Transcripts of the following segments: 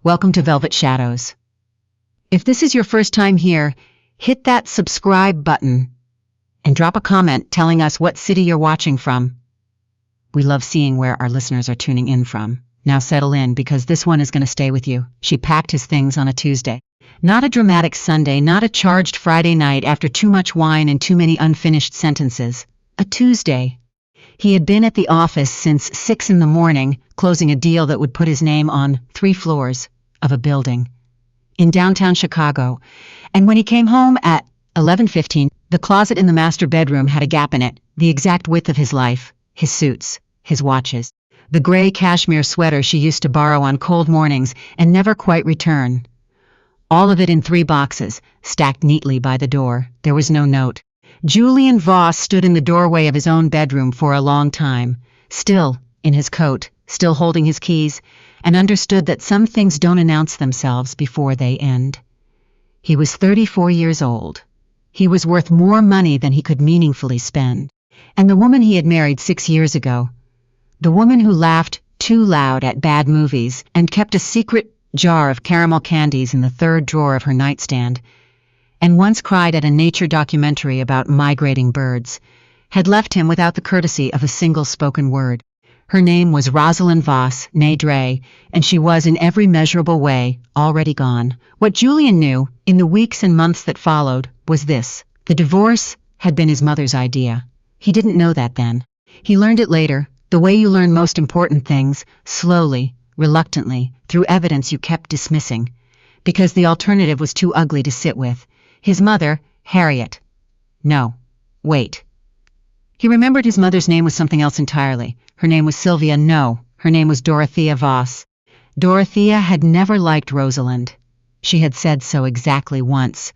Welcome to Velvet Shadows. If this is your first time here, hit that subscribe button and drop a comment telling us what city you're watching from. We love seeing where our listeners are tuning in from. Now settle in, because this one is going to stay with you. She packed his things on a Tuesday. Not a dramatic Sunday, not a charged Friday night after too much wine and too many unfinished sentences. A Tuesday. He had been at the office since 6 in the morning, closing a deal that would put his name on 3 floors of a building in downtown Chicago. And when he came home at 11:15, the closet in the master bedroom had a gap in it, the exact width of his life, his suits, his watches, the gray cashmere sweater she used to borrow on cold mornings and never quite return. All of it in 3 boxes, stacked neatly by the door. There was no note. Julian Voss stood in the doorway of his own bedroom for a long time, still in his coat, still holding his keys, and understood that some things don't announce themselves before they end. He was 34 years old. He was worth more money than he could meaningfully spend. And the woman he had married 6 years ago, the woman who laughed too loud at bad movies and kept a secret jar of caramel candies in the 3rd drawer of her nightstand, and once cried at a nature documentary about migrating birds, had left him without the courtesy of a single spoken word. Her name was Rosalind Voss, née Dre, and she was in every measurable way already gone. What Julian knew, in the weeks and months that followed, was this: the divorce had been his mother's idea. He didn't know that then. He learned it later, the way you learn most important things, slowly, reluctantly, through evidence you kept dismissing, because the alternative was too ugly to sit with. His mother, Harriet. No, wait. He remembered his mother's name was something else entirely. Her name was Sylvia. No, her name was Dorothea Voss. Dorothea had never liked Rosalind. She had said so exactly once.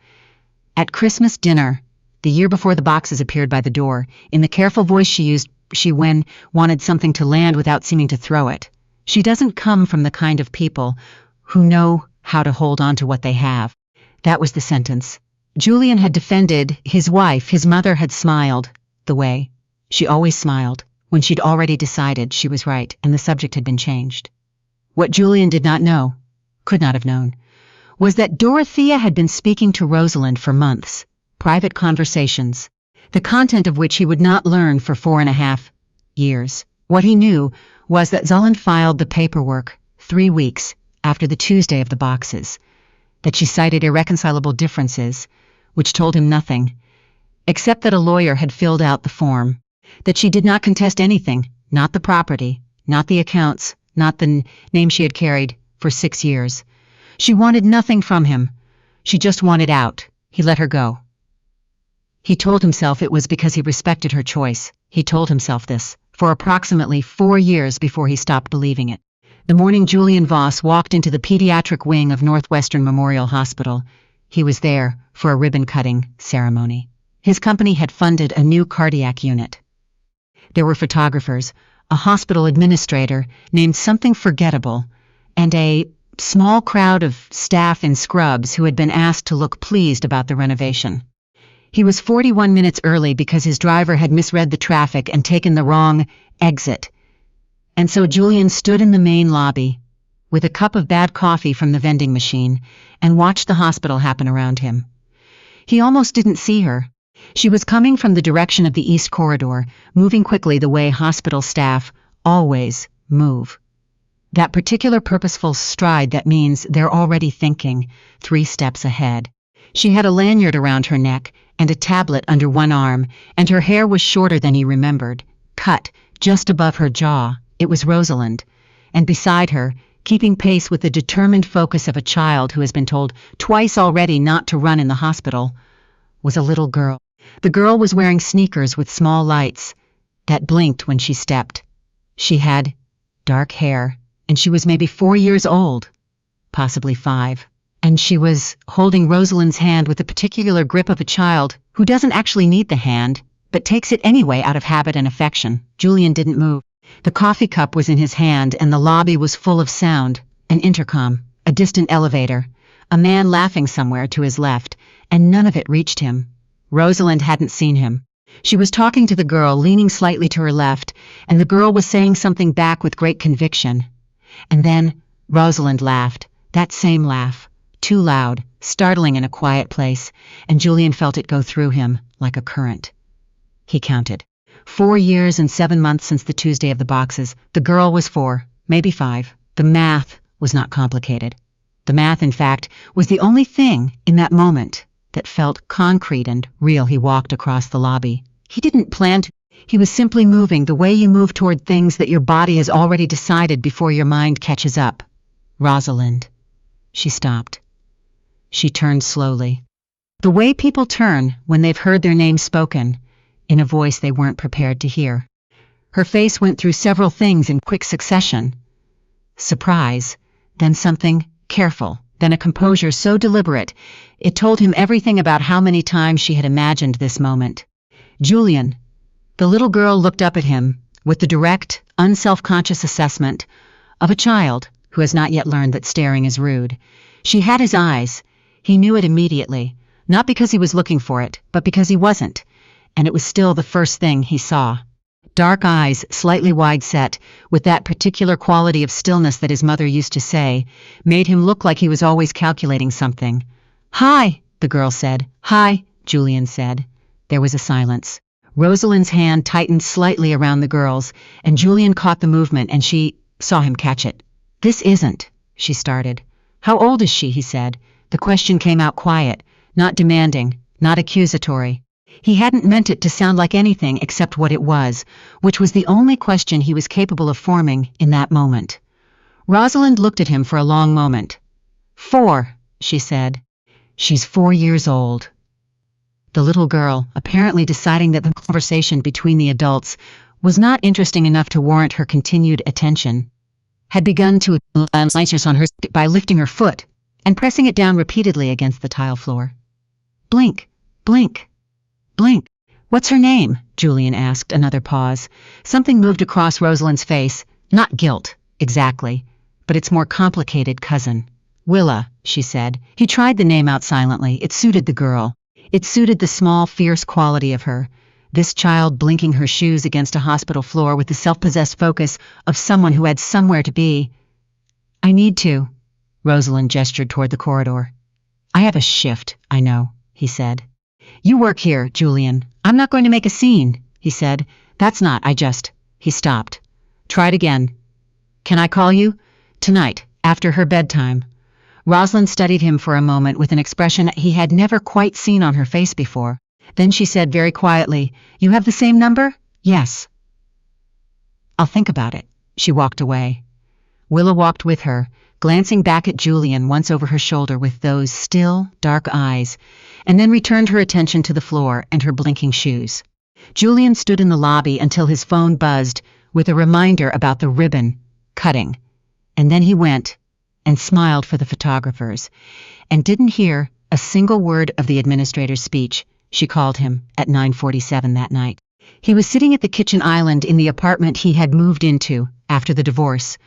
At Christmas dinner, the year before the boxes appeared by the door, in the careful voice she used, she wanted something to land without seeming to throw it. She doesn't come from the kind of people who know how to hold on to what they have. That was the sentence. Julian had defended his wife. His mother had smiled the way she always smiled when she'd already decided she was right and the subject had been changed. What Julian did not know, could not have known, was that Dorothea had been speaking to Rosalind for months, private conversations, the content of which he would not learn for 4.5 years. What he knew was that Rosalind filed the paperwork 3 weeks after the Tuesday of the boxes, that she cited irreconcilable differences, which told him nothing, except that a lawyer had filled out the form, that she did not contest anything, not the property, not the accounts, not the name she had carried for 6 years. She wanted nothing from him. She just wanted out. He let her go. He told himself it was because he respected her choice. He told himself this for approximately 4 years before he stopped believing it. The morning Julian Voss walked into the pediatric wing of Northwestern Memorial Hospital, he was there for a ribbon-cutting ceremony. His company had funded a new cardiac unit. There were photographers, a hospital administrator named something forgettable, and a small crowd of staff in scrubs who had been asked to look pleased about the renovation. He was 41 minutes early because his driver had misread the traffic and taken the wrong exit. And so Julian stood in the main lobby with a cup of bad coffee from the vending machine and watched the hospital happen around him. He almost didn't see her. She was coming from the direction of the East Corridor, moving quickly the way hospital staff always move. That particular purposeful stride that means they're already thinking 3 steps ahead. She had a lanyard around her neck and a tablet under one arm, and her hair was shorter than he remembered, cut just above her jaw. It was Rosalind, and beside her, keeping pace with the determined focus of a child who has been told twice already not to run in the hospital, was a little girl. The girl was wearing sneakers with small lights that blinked when she stepped. She had dark hair, and she was maybe 4 years old, possibly 5, and she was holding Rosalind's hand with the particular grip of a child who doesn't actually need the hand, but takes it anyway out of habit and affection. Julian didn't move. The coffee cup was in his hand, and the lobby was full of sound, an intercom, a distant elevator, a man laughing somewhere to his left, and none of it reached him. Rosalind hadn't seen him. She was talking to the girl, leaning slightly to her left, and the girl was saying something back with great conviction. And then Rosalind laughed, That same laugh, too loud, startling in a quiet place, and Julian felt it go through him like a current. He counted. 4 years and 7 months since the Tuesday of the boxes. The girl was 4, maybe 5. The math was not complicated. The math, in fact, was the only thing in that moment that felt concrete and real. He walked across the lobby. He didn't plan to. He was simply moving the way you move toward things that your body has already decided before your mind catches up. Rosalind. She stopped. She turned slowly. The way people turn when they've heard their name spoken, in a voice they weren't prepared to hear. Her face went through several things in quick succession. Surprise, then something careful, then a composure so deliberate, it told him everything about how many times she had imagined this moment. Julian. The little girl looked up at him with the direct, unself-conscious assessment of a child who has not yet learned that staring is rude. She had his eyes. He knew it immediately, not because he was looking for it, but because he wasn't, and it was still the first thing he saw. Dark eyes, slightly wide-set, with that particular quality of stillness that his mother used to say, made him look like he was always calculating something. "Hi," the girl said. "Hi," Julian said. There was a silence. Rosalind's hand tightened slightly around the girl's, and Julian caught the movement, and she saw him catch it. "This isn't," she started. "How old is she?" he said. The question came out quiet, not demanding, not accusatory. He hadn't meant it to sound like anything except what it was, which was the only question he was capable of forming in that moment. Rosalind looked at him for a long moment. 4, she said. "She's 4 years old." The little girl, apparently deciding that the conversation between the adults was not interesting enough to warrant her continued attention, had begun to answer on her by lifting her foot and pressing it down repeatedly against the tile floor. "Blink, blink, blink." "What's her name?" Julian asked. Another pause. Something moved across Rosalind's face. Not guilt, exactly, but its more complicated cousin. "Willa," she said. He tried the name out silently. It suited the girl. It suited the small, fierce quality of her. This child blinking her shoes against a hospital floor with the self-possessed focus of someone who had somewhere to be. "I need to." Rosalind gestured toward the corridor. "I have a shift, I know," he said. "You work here, Julian. I'm not going to make a scene," he said. "That's not, I just..." He stopped. "Try it again." "Can I call you?" "Tonight, after her bedtime." Rosalind studied him for a moment with an expression he had never quite seen on her face before. Then she said very quietly, "You have the same number?" "Yes." "I'll think about it." She walked away. Willa walked with her, glancing back at Julian once over her shoulder with those still, dark eyes, and then returned her attention to the floor and her blinking shoes. Julian stood in the lobby until his phone buzzed with a reminder about the ribbon cutting, and then he went and smiled for the photographers, and didn't hear a single word of the administrator's speech. She called him at 9:47 that night. He was sitting at the kitchen island in the apartment he had moved into after the divorce,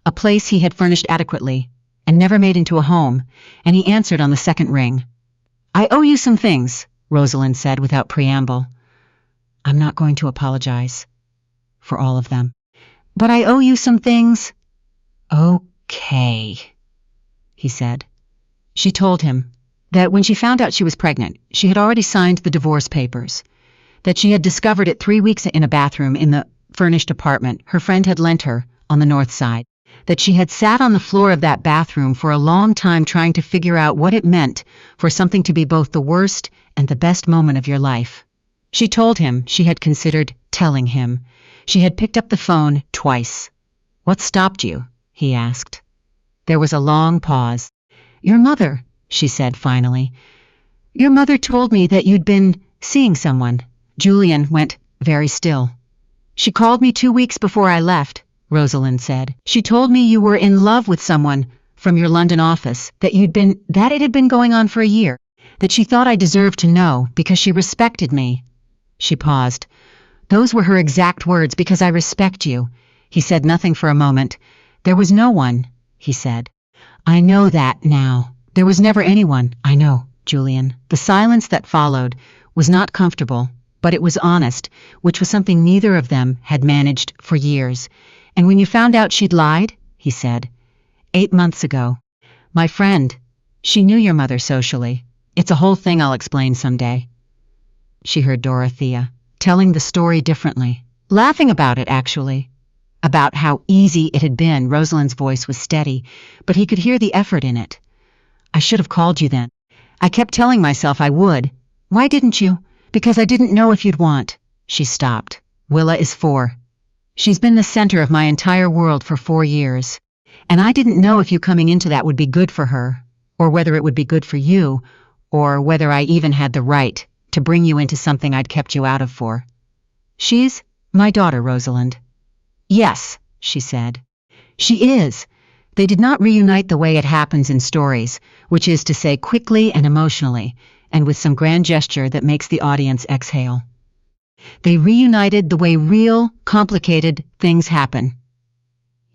a place he had furnished adequately and never made into a home, and he answered on the second ring. "I owe you some things," Rosalind said without preamble. "I'm not going to apologize for all of them. But I owe you some things." "Okay," he said. She told him that when she found out she was pregnant, she had already signed the divorce papers, that she had discovered it 3 weeks in a bathroom in the furnished apartment her friend had lent her on the north side, that she had sat on the floor of that bathroom for a long time trying to figure out what it meant for something to be both the worst and the best moment of your life. She told him she had considered telling him. She had picked up the phone twice. "What stopped you?" he asked. There was a long pause. "Your mother," she said finally. "Your mother told me that you'd been seeing someone." Julian went very still. "She called me 2 weeks before I left," Rosalind said. "She told me you were in love with someone from your London office, that it had been going on for a year, that she thought I deserved to know because she respected me." She paused. "Those were her exact words, because I respect you." He said nothing for a moment. "There was no one," he said. "I know that now. There was never anyone, I know, Julian." The silence that followed was not comfortable, but it was honest, which was something neither of them had managed for years. "And when you found out she'd lied," he said, 8 months ago, My friend. She knew your mother socially. It's a whole thing I'll explain someday. She heard Dorothea telling the story differently, laughing about it actually. About how easy it had been. Rosalind's voice was steady, but he could hear the effort in it. I should have called you then. I kept telling myself I would. Why didn't you? Because I didn't know if you'd want. She stopped. Willa is 4. She's been the center of my entire world for 4 years. And I didn't know if you coming into that would be good for her, or whether it would be good for you, or whether I even had the right to bring you into something I'd kept you out of for. She's my daughter, Rosalind. Yes, she said. She is. They did not reunite the way it happens in stories, which is to say quickly and emotionally, and with some grand gesture that makes the audience exhale. They reunited the way real, complicated things happen.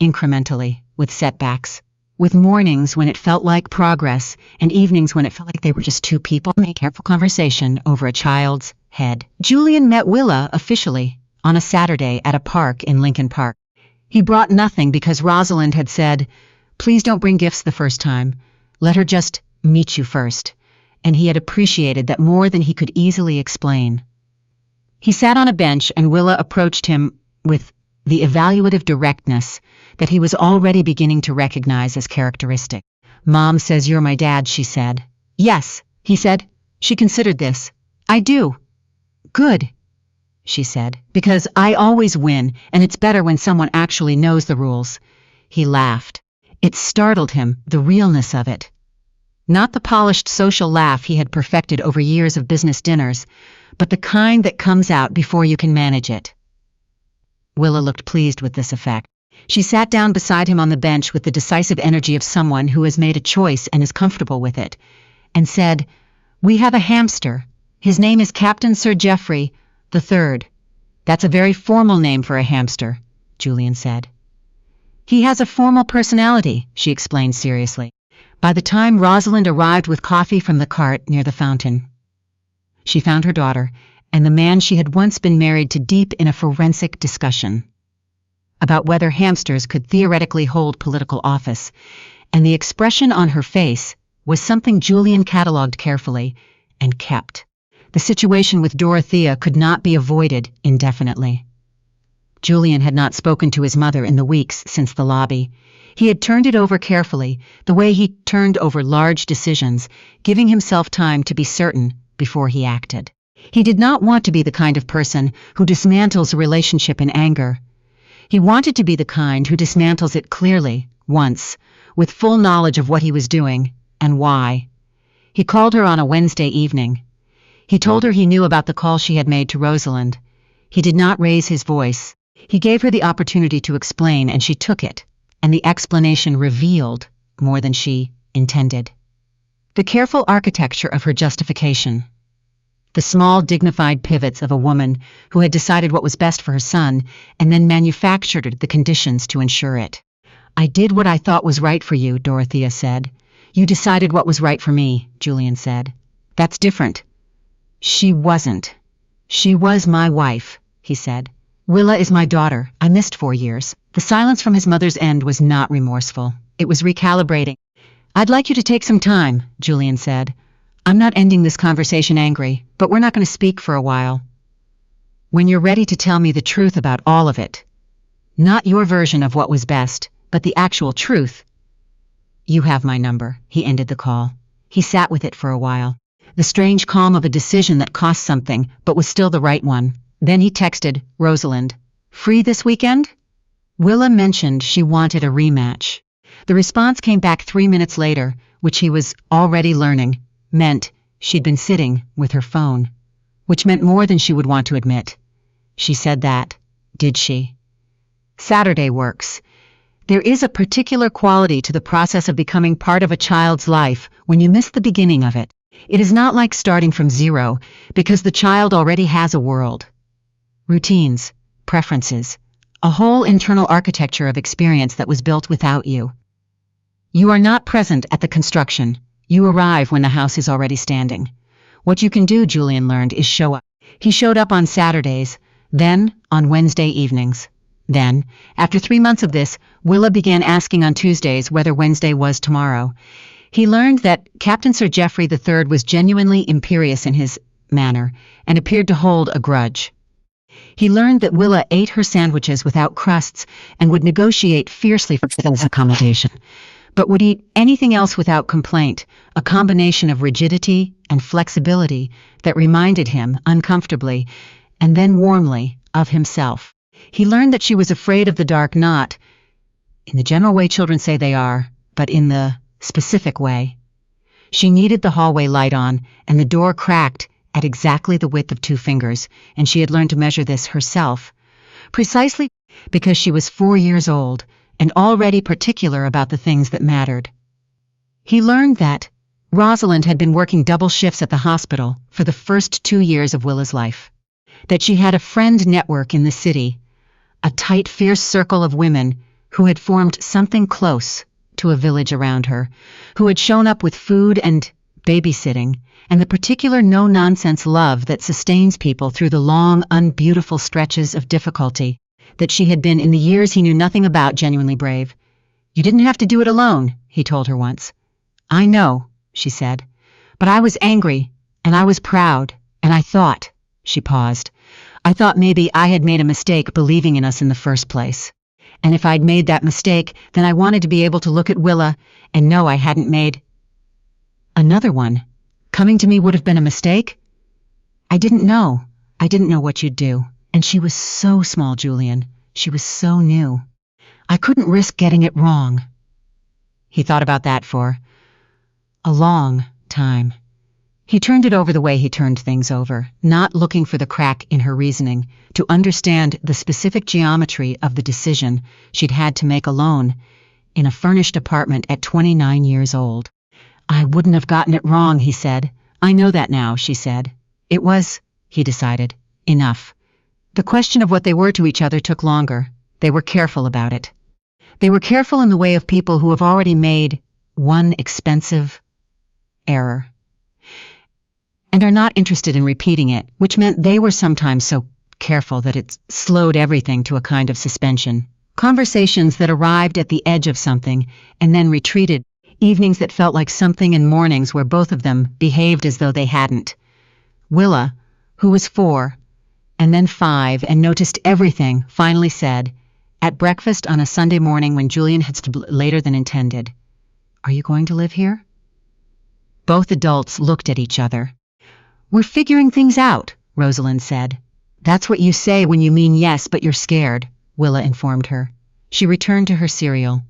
Incrementally, with setbacks, with mornings when it felt like progress, and evenings when it felt like they were just two people making careful conversation over a child's head. Julian met Willa officially on a Saturday at a park in Lincoln Park. He brought nothing because Rosalind had said, "Please don't bring gifts the first time. Let her just meet you first." And he had appreciated that more than he could easily explain. He sat on a bench and Willa approached him with the evaluative directness that he was already beginning to recognize as characteristic. "Mom says you're my dad," she said. "Yes," he said. She considered this. "I do." "Good," she said, "because I always win, and it's better when someone actually knows the rules." He laughed. It startled him, the realness of it. Not the polished social laugh he had perfected over years of business dinners, but the kind that comes out before you can manage it. Willa looked pleased with this effect. She sat down beside him on the bench with the decisive energy of someone who has made a choice and is comfortable with it, and said, "We have a hamster. His name is Captain Sir Geoffrey III. That's a very formal name for a hamster," Julian said. "He has a formal personality," she explained seriously. By the time Rosalind arrived with coffee from the cart near the fountain, she found her daughter and the man she had once been married to deep in a forensic discussion about whether hamsters could theoretically hold political office, and the expression on her face was something Julian catalogued carefully and kept. The situation with Dorothea could not be avoided indefinitely. Julian had not spoken to his mother in the weeks since the lobby. He had turned it over carefully, the way he turned over large decisions, giving himself time to be certain before he acted. He did not want to be the kind of person who dismantles a relationship in anger. He wanted to be the kind who dismantles it clearly, once, with full knowledge of what he was doing and why. He called her on a Wednesday evening. He told her he knew about the call she had made to Rosalind. He did not raise his voice. He gave her the opportunity to explain, and she took it, and the explanation revealed more than she intended. The careful architecture of her justification. The small, dignified pivots of a woman who had decided what was best for her son and then manufactured the conditions to ensure it. "I did what I thought was right for you," Dorothea said. "You decided what was right for me," Julian said. "That's different." "She wasn't. She was my wife," he said. "Willa is my daughter. I missed 4 years." The silence from his mother's end was not remorseful. It was recalibrating. "I'd like you to take some time," Julian said. "I'm not ending this conversation angry, but we're not going to speak for a while. When you're ready to tell me the truth about all of it, not your version of what was best, but the actual truth, you have my number." He ended the call. He sat with it for a while. The strange calm of a decision that cost something, but was still the right one. Then he texted Rosalind, "Free this weekend?" Willa mentioned she wanted a rematch. The response came back 3 minutes later, which he was already learning meant she'd been sitting with her phone, which meant more than she would want to admit. She said that, did she? Saturday works. There is a particular quality to the process of becoming part of a child's life when you miss the beginning of it. It is not like starting from zero, because the child already has a world. Routines, preferences, a whole internal architecture of experience that was built without you. You are not present at the construction. You arrive when the house is already standing. What you can do, Julian learned, is show up. He showed up on Saturdays, then on Wednesday evenings. Then, after 3 months of this, Willa began asking on Tuesdays whether Wednesday was tomorrow. He learned that Captain Sir Geoffrey III was genuinely imperious in his manner and appeared to hold a grudge. He learned that Willa ate her sandwiches without crusts and would negotiate fiercely for Willa's accommodation, but would eat anything else without complaint, a combination of rigidity and flexibility that reminded him, uncomfortably, and then warmly, of himself. He learned that she was afraid of the dark, not in the general way children say they are, but in the specific way. She needed the hallway light on, and the door cracked at exactly the width of 2 fingers, and she had learned to measure this herself, precisely because she was 4 years old and already particular about the things that mattered. He learned that Rosalind had been working double shifts at the hospital for the first 2 years of Willa's life, that she had a friend network in the city, a tight, fierce circle of women who had formed something close to a village around her, who had shown up with food and babysitting, and the particular no-nonsense love that sustains people through the long, unbeautiful stretches of difficulty, that she had been, in the years he knew nothing about, genuinely brave. "You didn't have to do it alone," he told her once. "I know," she said, "but I was angry, and I was proud, and I thought," she paused, "I thought maybe I had made a mistake believing in us in the first place. And if I'd made that mistake, then I wanted to be able to look at Willa and know I hadn't made another one. Coming to me would have been a mistake? I didn't know. I didn't know what you'd do. And she was so small, Julian. She was so new. I couldn't risk getting it wrong." He thought about that for a long time. He turned it over the way he turned things over, not looking for the crack in her reasoning, to understand the specific geometry of the decision she'd had to make alone in a furnished apartment at 29 years old. "I wouldn't have gotten it wrong," he said. "I know that now," she said. It was, he decided, enough. The question of what they were to each other took longer. They were careful about it. They were careful in the way of people who have already made one expensive error and are not interested in repeating it, which meant they were sometimes so careful that it slowed everything to a kind of suspension. Conversations that arrived at the edge of something and then retreated, evenings that felt like something, and mornings where both of them behaved as though they hadn't. Willa, who was 4, and then 5, and noticed everything, finally said, at breakfast on a Sunday morning when Julian had stood later than intended, "Are you going to live here?" Both adults looked at each other. "We're figuring things out," Rosalind said. "That's what you say when you mean yes, but you're scared," Willa informed her. She returned to her cereal.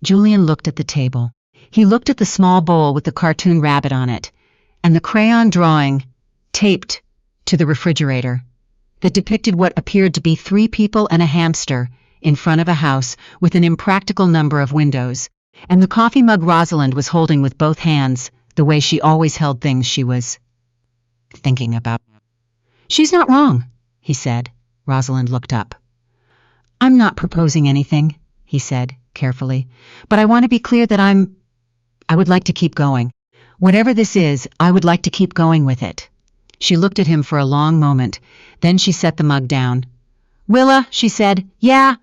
Julian looked at the table. He looked at the small bowl with the cartoon rabbit on it, and the crayon drawing, taped to the refrigerator, that depicted what appeared to be 3 people and a hamster in front of a house with an impractical number of windows, and the coffee mug Rosalind was holding with both hands, the way she always held things she was thinking about. "She's not wrong," he said. Rosalind looked up. "I'm not proposing anything," he said, carefully, "but I want to be clear that I would like to keep going. Whatever this is, I would like to keep going with it." She looked at him for a long moment, then she set the mug down. "Willa," she said, "yeah,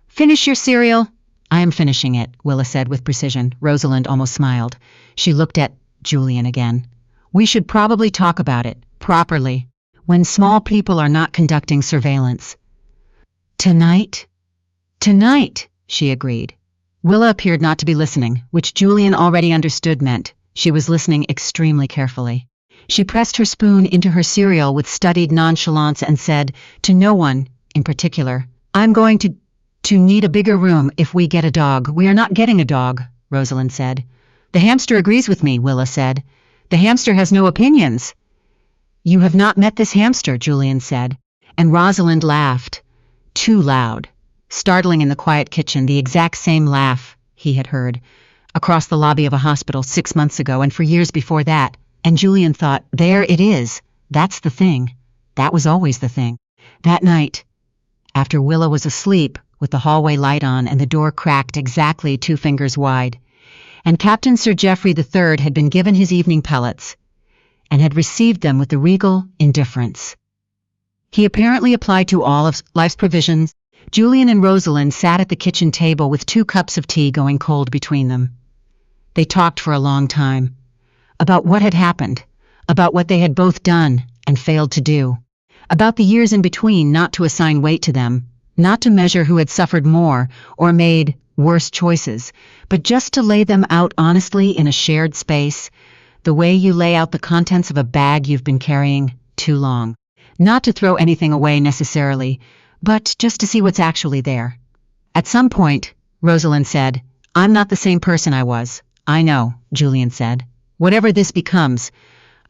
finish your cereal." "I am finishing it," Willa said with precision. Rosalind almost smiled. She looked at Julian again. "We should probably talk about it, properly, when small people are not conducting surveillance." "Tonight?" "Tonight," she agreed. Willa appeared not to be listening, which Julian already understood meant she was listening extremely carefully. She pressed her spoon into her cereal with studied nonchalance and said, to no one in particular, "I'm going to need a bigger room if we get a dog." "We are not getting a dog," Rosalind said. "The hamster agrees with me," Willa said. "The hamster has no opinions." "You have not met this hamster," Julian said, and Rosalind laughed, too loud, startling in the quiet kitchen, the exact same laugh he had heard across the lobby of a hospital 6 months ago and for years before that, and Julian thought, there it is, that's the thing. That was always the thing. That night, after Willa was asleep, with the hallway light on and the door cracked exactly 2 fingers wide, and Captain Sir Geoffrey III had been given his evening pellets, and had received them with the regal indifference he apparently applied to all of life's provisions, Julian and Rosalind sat at the kitchen table with 2 cups of tea going cold between them. They talked for a long time. About what had happened. About what they had both done and failed to do. About the years in between, not to assign weight to them, not to measure who had suffered more or made worse choices, but just to lay them out honestly in a shared space, the way you lay out the contents of a bag you've been carrying too long. Not to throw anything away necessarily, but just to see what's actually there. At some point, Rosalind said, "I'm not the same person I was." "I know," Julian said. "Whatever this becomes,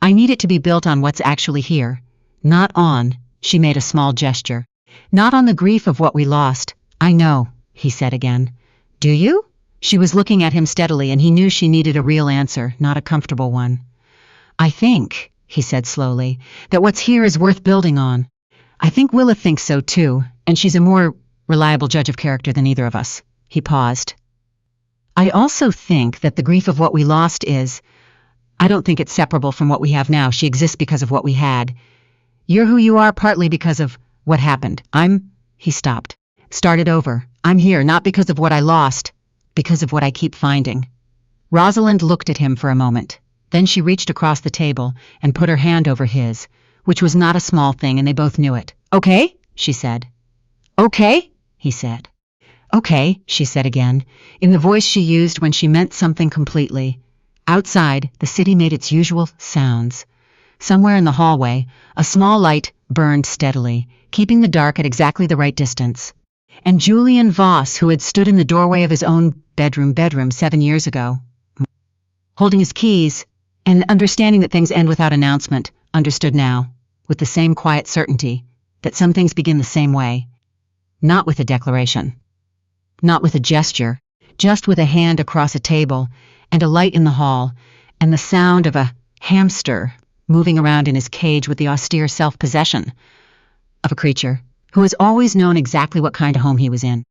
I need it to be built on what's actually here. Not on," she made a small gesture, "not on the grief of what we lost." "I know," he said again. "Do you?" She was looking at him steadily, and he knew she needed a real answer, not a comfortable one. "I think," he said slowly, "that what's here is worth building on. I think Willa thinks so too, and she's a more reliable judge of character than either of us." He paused. "I also think that the grief of what we lost I don't think it's separable from what we have now. She exists because of what we had. You're who you are partly because of what happened. He stopped. Started over. "I'm here not because of what I lost, because of what I keep finding." Rosalind looked at him for a moment. Then she reached across the table and put her hand over his, which was not a small thing, and they both knew it. "Okay," she said. "Okay," he said. "Okay," she said again, in the voice she used when she meant something completely. Outside, the city made its usual sounds. Somewhere in the hallway, a small light burned steadily, keeping the dark at exactly the right distance. And Julian Voss, who had stood in the doorway of his own bedroom 7 years ago, holding his keys and understanding that things end without announcement, understood now, with the same quiet certainty, that some things begin the same way. Not with a declaration. Not with a gesture. Just with a hand across a table, and a light in the hall, and the sound of a hamster moving around in his cage with the austere self-possession of a creature who has always known exactly what kind of home he was in.